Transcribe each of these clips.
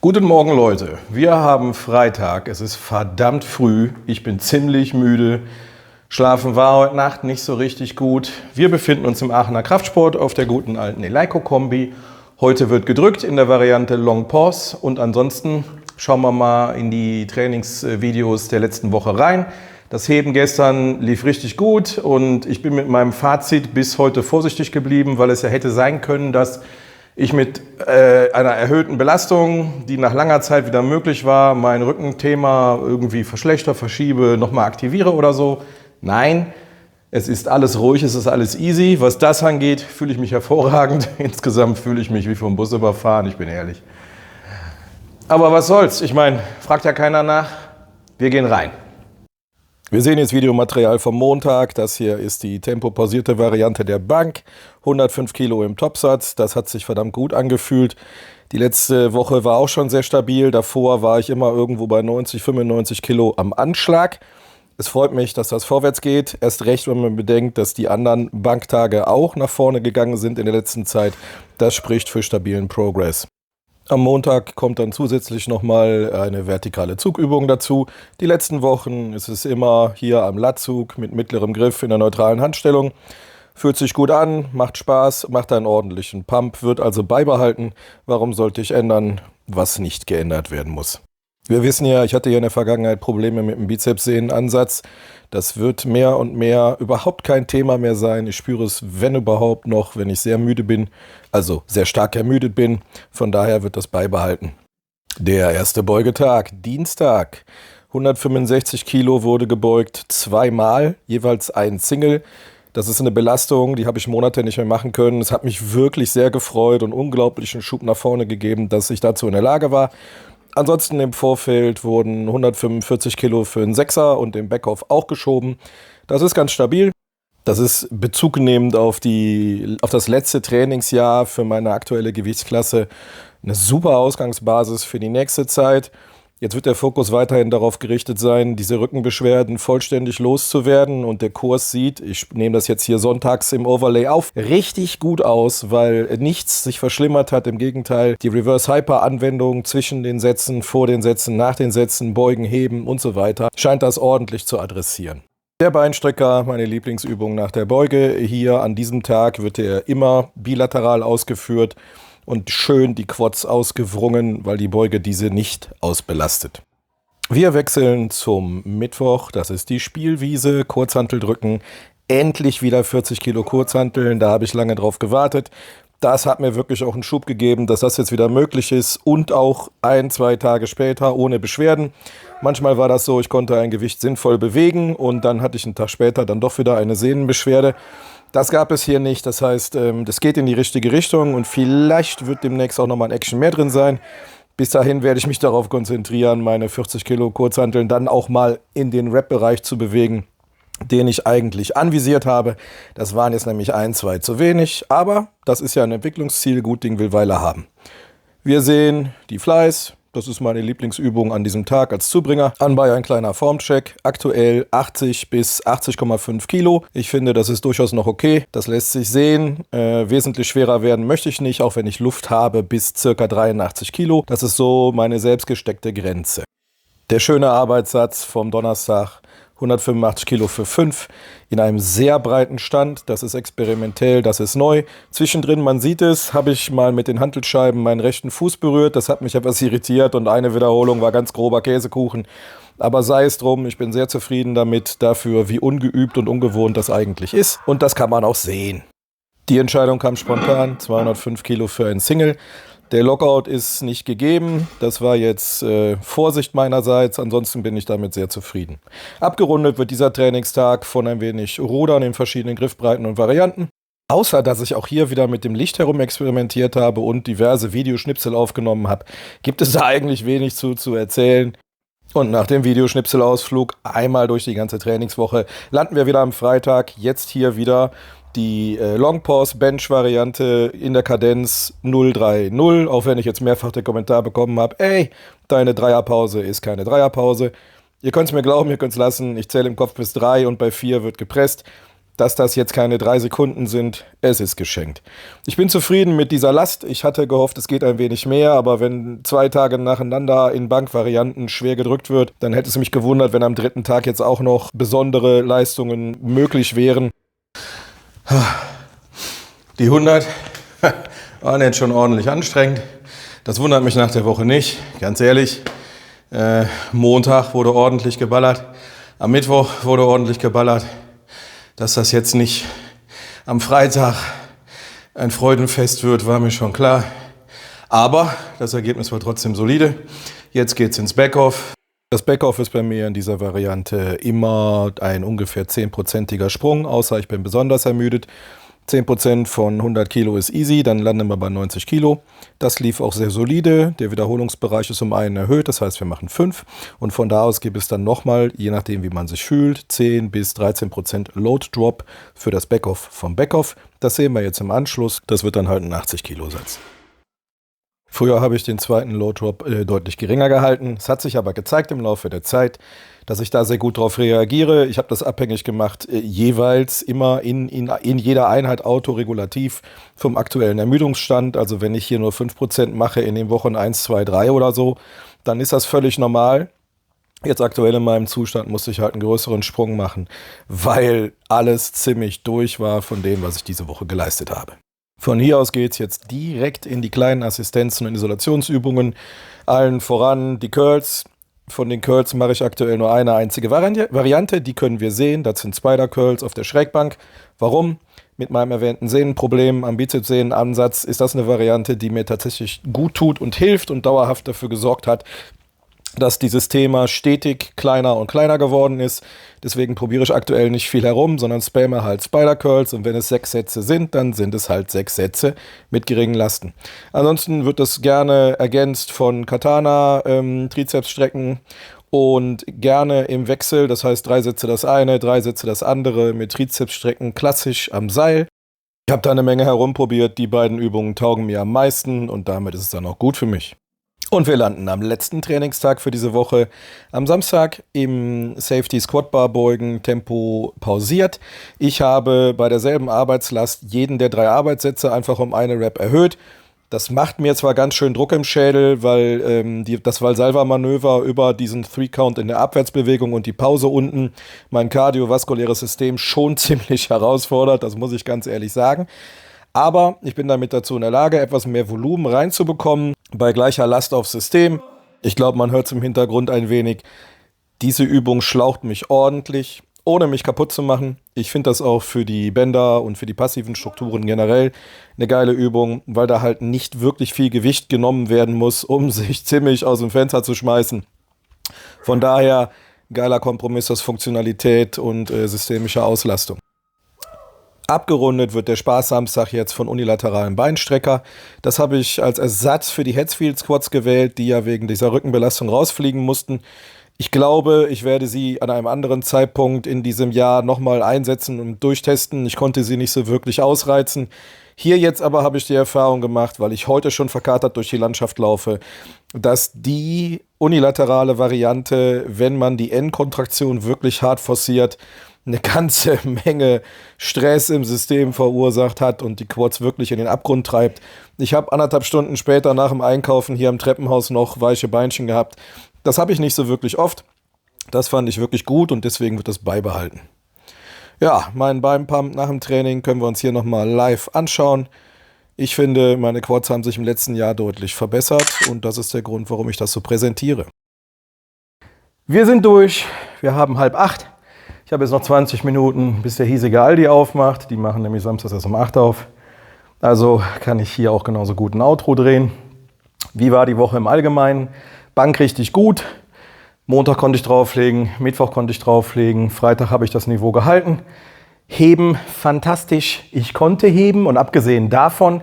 Guten Morgen Leute, wir haben Freitag, es ist verdammt früh, ich bin ziemlich müde, schlafen war heute Nacht nicht so richtig gut. Wir befinden uns im Aachener Kraftsport auf der guten alten Eleiko-Kombi. Heute wird gedrückt in der Variante Long Pause und ansonsten schauen wir mal in die Trainingsvideos der letzten Woche rein. Das Heben gestern lief richtig gut und ich bin mit meinem Fazit bis heute vorsichtig geblieben, weil es ja hätte sein können, dass ich mit einer erhöhten Belastung, die nach langer Zeit wieder möglich war, mein Rückenthema irgendwie verschlechter, verschiebe, nochmal aktiviere oder so. Nein, es ist alles ruhig, es ist alles easy. Was das angeht, fühle ich mich hervorragend. Insgesamt fühle ich mich wie vom Bus überfahren, ich bin ehrlich. Aber was soll's? Ich meine, fragt ja keiner nach. Wir gehen rein. Wir sehen jetzt Videomaterial vom Montag. Das hier ist die tempopausierte Variante der Bank. 105 Kilo im Topsatz. Das hat sich verdammt gut angefühlt. Die letzte Woche war auch schon sehr stabil. Davor war ich immer irgendwo bei 90, 95 Kilo am Anschlag. Es freut mich, dass das vorwärts geht. Erst recht, wenn man bedenkt, dass die anderen Banktage auch nach vorne gegangen sind in der letzten Zeit. Das spricht für stabilen Progress. Am Montag kommt dann zusätzlich nochmal eine vertikale Zugübung dazu. Die letzten Wochen ist es immer hier am Latzug mit mittlerem Griff in der neutralen Handstellung. Fühlt sich gut an, macht Spaß, macht einen ordentlichen Pump, wird also beibehalten. Warum sollte ich ändern, was nicht geändert werden muss? Wir wissen ja, ich hatte ja in der Vergangenheit Probleme mit dem Bizepssehnenansatz. Das wird mehr und mehr überhaupt kein Thema mehr sein. Ich spüre es, wenn überhaupt noch, wenn ich sehr müde bin, also sehr stark ermüdet bin. Von daher wird das beibehalten. Der erste Beugetag, Dienstag. 165 Kilo wurde gebeugt, zweimal, jeweils ein Single. Das ist eine Belastung, die habe ich Monate nicht mehr machen können. Es hat mich wirklich sehr gefreut und unglaublichen Schub nach vorne gegeben, dass ich dazu in der Lage war. Ansonsten im Vorfeld wurden 145 Kilo für einen Sechser und den Backoff auch geschoben. Das ist ganz stabil. Das ist bezugnehmend auf das letzte Trainingsjahr für meine aktuelle Gewichtsklasse eine super Ausgangsbasis für die nächste Zeit. Jetzt wird der Fokus weiterhin darauf gerichtet sein, diese Rückenbeschwerden vollständig loszuwerden. Und der Kurs sieht, ich nehme das jetzt hier sonntags im Overlay auf, richtig gut aus, weil nichts sich verschlimmert hat. Im Gegenteil, die Reverse-Hyper-Anwendung zwischen den Sätzen, vor den Sätzen, nach den Sätzen, Beugen, Heben und so weiter, scheint das ordentlich zu adressieren. Der Beinstrecker, meine Lieblingsübung nach der Beuge. Hier an diesem Tag wird er immer bilateral ausgeführt. Und schön die Quads ausgewrungen, weil die Beuge diese nicht ausbelastet. Wir wechseln zum Mittwoch, das ist die Spielwiese, Kurzhantel drücken, endlich wieder 40 Kilo Kurzhanteln, da habe ich lange drauf gewartet. Das hat mir wirklich auch einen Schub gegeben, dass das jetzt wieder möglich ist und auch 1-2 Tage später ohne Beschwerden. Manchmal war das so, ich konnte ein Gewicht sinnvoll bewegen und dann hatte ich einen Tag später dann doch wieder eine Sehnenbeschwerde. Das gab es hier nicht, das heißt, das geht in die richtige Richtung und vielleicht wird demnächst auch nochmal ein Action mehr drin sein. Bis dahin werde ich mich darauf konzentrieren, meine 40 Kilo Kurzhanteln dann auch mal in den Rep-Bereich zu bewegen, den ich eigentlich anvisiert habe. Das waren jetzt nämlich 1-2 zu wenig, aber das ist ja ein Entwicklungsziel, gut Ding will Weile haben. Wir sehen die Flies. Das ist meine Lieblingsübung an diesem Tag als Zubringer. Anbei ein kleiner Formcheck. Aktuell 80 bis 80,5 Kilo. Ich finde, das ist durchaus noch okay. Das lässt sich sehen. Wesentlich schwerer werden möchte ich nicht, auch wenn ich Luft habe bis ca. 83 Kilo. Das ist so meine selbst gesteckte Grenze. Der schöne Arbeitssatz vom Donnerstag. 185 Kilo für 5 in einem sehr breiten Stand. Das ist experimentell, das ist neu. Zwischendrin, man sieht es, habe ich mal mit den Hantelscheiben meinen rechten Fuß berührt. Das hat mich etwas irritiert und eine Wiederholung war ganz grober Käsekuchen. Aber sei es drum, ich bin sehr zufrieden damit, dafür wie ungeübt und ungewohnt das eigentlich ist. Und das kann man auch sehen. Die Entscheidung kam spontan, 205 Kilo für ein Single. Der Lockout ist nicht gegeben, das war jetzt Vorsicht meinerseits, ansonsten bin ich damit sehr zufrieden. Abgerundet wird dieser Trainingstag von ein wenig Rudern in verschiedenen Griffbreiten und Varianten. Außer, dass ich auch hier wieder mit dem Licht herum experimentiert habe und diverse Videoschnipsel aufgenommen habe, gibt es da eigentlich wenig zu erzählen. Und nach dem Videoschnipselausflug einmal durch die ganze Trainingswoche landen wir wieder am Freitag, jetzt hier wieder die Long Pause Bench Variante in der Kadenz 0-3-0, auch wenn ich jetzt mehrfach den Kommentar bekommen habe, ey, deine Dreierpause ist keine Dreierpause. Ihr könnt es mir glauben, ihr könnt es lassen, ich zähle im Kopf bis 3 und bei 4 wird gepresst. Dass das jetzt keine 3 Sekunden sind, es ist geschenkt. Ich bin zufrieden mit dieser Last. Ich hatte gehofft, es geht ein wenig mehr, aber wenn 2 Tage nacheinander in Bankvarianten schwer gedrückt wird, dann hätte es mich gewundert, wenn am 3. Tag jetzt auch noch besondere Leistungen möglich wären. Die 100 waren jetzt schon ordentlich anstrengend. Das wundert mich nach der Woche nicht, ganz ehrlich. Montag wurde ordentlich geballert, am Mittwoch wurde ordentlich geballert. Dass das jetzt nicht am Freitag ein Freudenfest wird, war mir schon klar. Aber das Ergebnis war trotzdem solide. Jetzt geht's ins Backoff. Das Backoff ist bei mir in dieser Variante immer ein ungefähr 10%iger Sprung, außer ich bin besonders ermüdet. 10% von 100 Kilo ist easy, dann landen wir bei 90 Kilo. Das lief auch sehr solide. Der Wiederholungsbereich ist um 1 erhöht, das heißt, wir machen 5. Und von da aus gibt es dann nochmal, je nachdem wie man sich fühlt, 10 bis 13% Load Drop für das Backoff vom Backoff. Das sehen wir jetzt im Anschluss. Das wird dann halt ein 80 Kilo Satz. Früher habe ich den zweiten Load Drop deutlich geringer gehalten. Es hat sich aber gezeigt im Laufe der Zeit, dass ich da sehr gut drauf reagiere. Ich habe das abhängig gemacht, jeweils immer in jeder Einheit autoregulativ vom aktuellen Ermüdungsstand. Also wenn ich hier nur 5% mache in den Wochen 1, 2, 3 oder so, dann ist das völlig normal. Jetzt aktuell in meinem Zustand musste ich halt einen größeren Sprung machen, weil alles ziemlich durch war von dem, was ich diese Woche geleistet habe. Von hier aus geht es jetzt direkt in die kleinen Assistenzen und Isolationsübungen. Allen voran die Curls. Von den Curls mache ich aktuell nur eine einzige Variante. Die können wir sehen. Das sind Spider-Curls auf der Schrägbank. Warum? Mit meinem erwähnten Sehnenproblem am Bizepssehnenansatz ist das eine Variante, die mir tatsächlich gut tut und hilft und dauerhaft dafür gesorgt hat, dass dieses Thema stetig kleiner und kleiner geworden ist. Deswegen probiere ich aktuell nicht viel herum, sondern spamme halt Spider-Curls. Und wenn es 6 Sätze sind, dann sind es halt 6 Sätze mit geringen Lasten. Ansonsten wird das gerne ergänzt von Katana, Trizepsstrecken und gerne im Wechsel. Das heißt 3 Sätze das eine, 3 Sätze das andere mit Trizepsstrecken klassisch am Seil. Ich habe da eine Menge herumprobiert. Die beiden Übungen taugen mir am meisten und damit ist es dann auch gut für mich. Und wir landen am letzten Trainingstag für diese Woche am Samstag im Safety Squat Bar Beugen Tempo pausiert. Ich habe bei derselben Arbeitslast jeden der 3 Arbeitssätze einfach um eine Rep erhöht. Das macht mir zwar ganz schön Druck im Schädel, weil das Valsalva-Manöver über diesen 3-Count in der Abwärtsbewegung und die Pause unten mein kardiovaskuläres System schon ziemlich herausfordert, das muss ich ganz ehrlich sagen. Aber ich bin damit dazu in der Lage, etwas mehr Volumen reinzubekommen bei gleicher Last aufs System. Ich glaube, man hört es im Hintergrund ein wenig. Diese Übung schlaucht mich ordentlich, ohne mich kaputt zu machen. Ich finde das auch für die Bänder und für die passiven Strukturen generell eine geile Übung, weil da halt nicht wirklich viel Gewicht genommen werden muss, um sich ziemlich aus dem Fenster zu schmeißen. Von daher geiler Kompromiss aus Funktionalität und systemischer Auslastung. Abgerundet wird der Spaß-Samstag jetzt von unilateralen Beinstrecker. Das habe ich als Ersatz für die Headsfield Squats gewählt, die ja wegen dieser Rückenbelastung rausfliegen mussten. Ich glaube, ich werde sie an einem anderen Zeitpunkt in diesem Jahr nochmal einsetzen und durchtesten. Ich konnte sie nicht so wirklich ausreizen. Hier jetzt aber habe ich die Erfahrung gemacht, weil ich heute schon verkatert durch die Landschaft laufe, dass die unilaterale Variante, wenn man die N-Kontraktion wirklich hart forciert, eine ganze Menge Stress im System verursacht hat und die Quads wirklich in den Abgrund treibt. Ich habe 1,5 Stunden später nach dem Einkaufen hier im Treppenhaus noch weiche Beinchen gehabt. Das habe ich nicht so wirklich oft. Das fand ich wirklich gut und deswegen wird das beibehalten. Ja, meinen Beinpump nach dem Training können wir uns hier nochmal live anschauen. Ich finde, meine Quads haben sich im letzten Jahr deutlich verbessert und das ist der Grund, warum ich das so präsentiere. Wir sind durch. Wir haben 7:30. Ich habe jetzt noch 20 Minuten, bis der hiesige Aldi aufmacht. Die machen nämlich samstags erst um 8 auf. Also kann ich hier auch genauso gut ein Outro drehen. Wie war die Woche im Allgemeinen? Bank richtig gut. Montag konnte ich drauflegen, Mittwoch konnte ich drauflegen, Freitag habe ich das Niveau gehalten. Heben, fantastisch. Ich konnte heben und abgesehen davon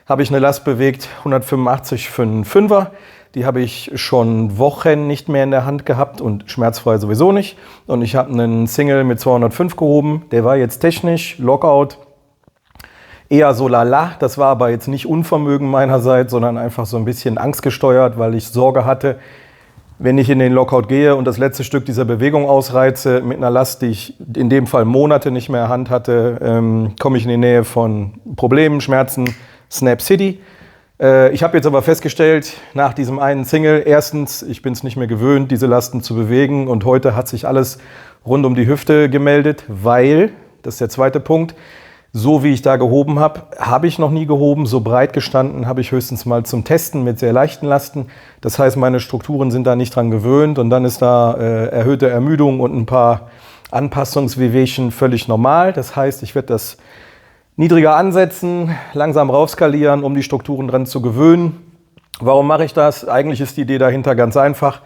habe ich eine Last bewegt, 185 für einen Fünfer. Die habe ich schon Wochen nicht mehr in der Hand gehabt und schmerzfrei sowieso nicht. Und ich habe einen Single mit 205 gehoben. Der war jetzt technisch, Lockout, eher so lala. Das war aber jetzt nicht Unvermögen meinerseits, sondern einfach so ein bisschen angstgesteuert, weil ich Sorge hatte, wenn ich in den Lockout gehe und das letzte Stück dieser Bewegung ausreize mit einer Last, die ich in dem Fall Monate nicht mehr Hand hatte, komme ich in die Nähe von Problemen, Schmerzen, Snap City. Ich habe jetzt aber festgestellt, nach diesem einen Single, erstens, ich bin es nicht mehr gewöhnt, diese Lasten zu bewegen, und heute hat sich alles rund um die Hüfte gemeldet, weil, das ist der zweite Punkt, so wie ich da gehoben habe, habe ich noch nie gehoben. So breit gestanden habe ich höchstens mal zum Testen mit sehr leichten Lasten. Das heißt, meine Strukturen sind da nicht dran gewöhnt, und dann ist da erhöhte Ermüdung und ein paar Anpassungswehwehchen völlig normal. Das heißt, ich werde das niedriger ansetzen, langsam raufskalieren, um die Strukturen dran zu gewöhnen. Warum mache ich das? Eigentlich ist die Idee dahinter ganz einfach.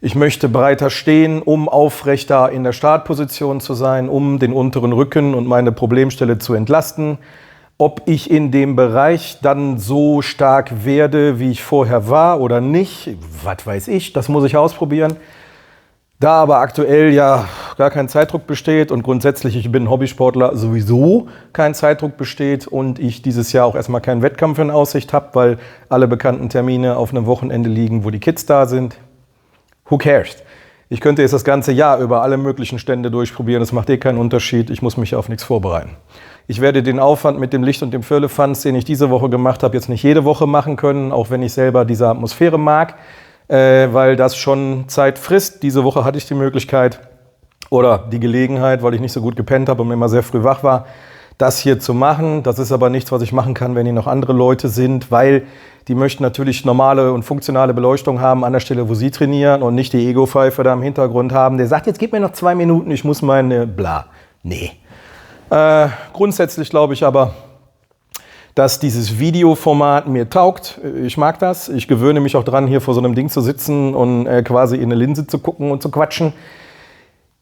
Ich möchte breiter stehen, um aufrechter in der Startposition zu sein, um den unteren Rücken und meine Problemstelle zu entlasten. Ob ich in dem Bereich dann so stark werde, wie ich vorher war oder nicht, was weiß ich, das muss ich ausprobieren. Da aber aktuell ja gar kein Zeitdruck besteht und grundsätzlich, ich bin Hobbysportler, sowieso kein Zeitdruck besteht und ich dieses Jahr auch erstmal keinen Wettkampf in Aussicht habe, weil alle bekannten Termine auf einem Wochenende liegen, wo die Kids da sind. Who cares? Ich könnte jetzt das ganze Jahr über alle möglichen Stände durchprobieren, das macht keinen Unterschied, ich muss mich auf nichts vorbereiten. Ich werde den Aufwand mit dem Licht und dem Firlefanz, den ich diese Woche gemacht habe, jetzt nicht jede Woche machen können, auch wenn ich selber diese Atmosphäre mag, weil das schon Zeit frisst. Diese Woche hatte ich die Möglichkeit oder die Gelegenheit, weil ich nicht so gut gepennt habe und immer sehr früh wach war, das hier zu machen. Das ist aber nichts, was ich machen kann, wenn hier noch andere Leute sind, weil die möchten natürlich normale und funktionale Beleuchtung haben an der Stelle, wo sie trainieren, und nicht die Ego-Pfeife da im Hintergrund haben. Der sagt, jetzt gib mir noch 2 Minuten, ich muss meine bla. Nee. Grundsätzlich glaube ich aber, dass dieses Videoformat mir taugt. Ich mag das. Ich gewöhne mich auch dran, hier vor so einem Ding zu sitzen und quasi in eine Linse zu gucken und zu quatschen.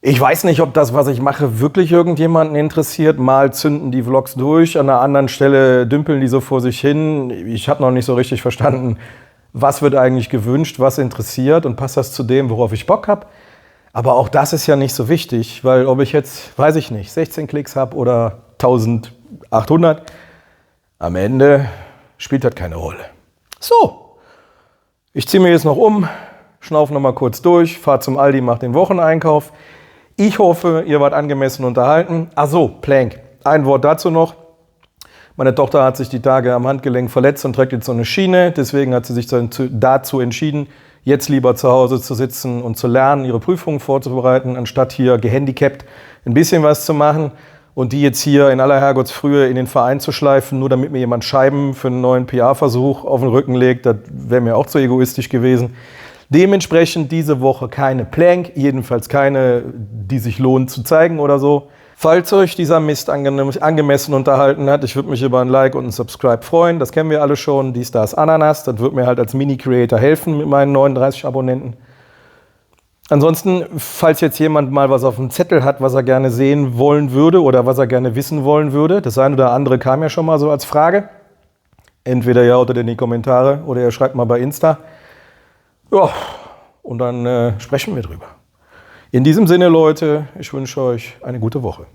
Ich weiß nicht, ob das, was ich mache, wirklich irgendjemanden interessiert. Mal zünden die Vlogs durch, an einer anderen Stelle dümpeln die so vor sich hin. Ich habe noch nicht so richtig verstanden, was wird eigentlich gewünscht, was interessiert und passt das zu dem, worauf ich Bock habe. Aber auch das ist ja nicht so wichtig, weil ob ich jetzt, weiß ich nicht, 16 Klicks habe oder 1800, am Ende spielt das keine Rolle. So, ich ziehe mir jetzt noch um, schnaufe noch mal kurz durch, fahre zum Aldi, mache den Wocheneinkauf. Ich hoffe, ihr wart angemessen unterhalten. Ach so, Plank. Ein Wort dazu noch. Meine Tochter hat sich die Tage am Handgelenk verletzt und trägt jetzt so eine Schiene. Deswegen hat sie sich dazu entschieden, jetzt lieber zu Hause zu sitzen und zu lernen, ihre Prüfungen vorzubereiten, anstatt hier gehandicapt ein bisschen was zu machen. Und die jetzt hier in aller Herrgottsfrühe in den Verein zu schleifen, nur damit mir jemand Scheiben für einen neuen PR-Versuch auf den Rücken legt, das wäre mir auch zu egoistisch gewesen. Dementsprechend diese Woche keine Plank, jedenfalls keine, die sich lohnt zu zeigen oder so. Falls euch dieser Mist angemessen unterhalten hat, ich würde mich über ein Like und ein Subscribe freuen. Das kennen wir alle schon, dies, das, Ananas. Das wird mir halt als Mini-Creator helfen mit meinen 39 Abonnenten. Ansonsten, falls jetzt jemand mal was auf dem Zettel hat, was er gerne sehen wollen würde oder was er gerne wissen wollen würde, das eine oder andere kam ja schon mal so als Frage. Entweder ja oder in die Kommentare oder ihr schreibt mal bei Insta. Ja, und dann sprechen wir drüber. In diesem Sinne, Leute, ich wünsche euch eine gute Woche.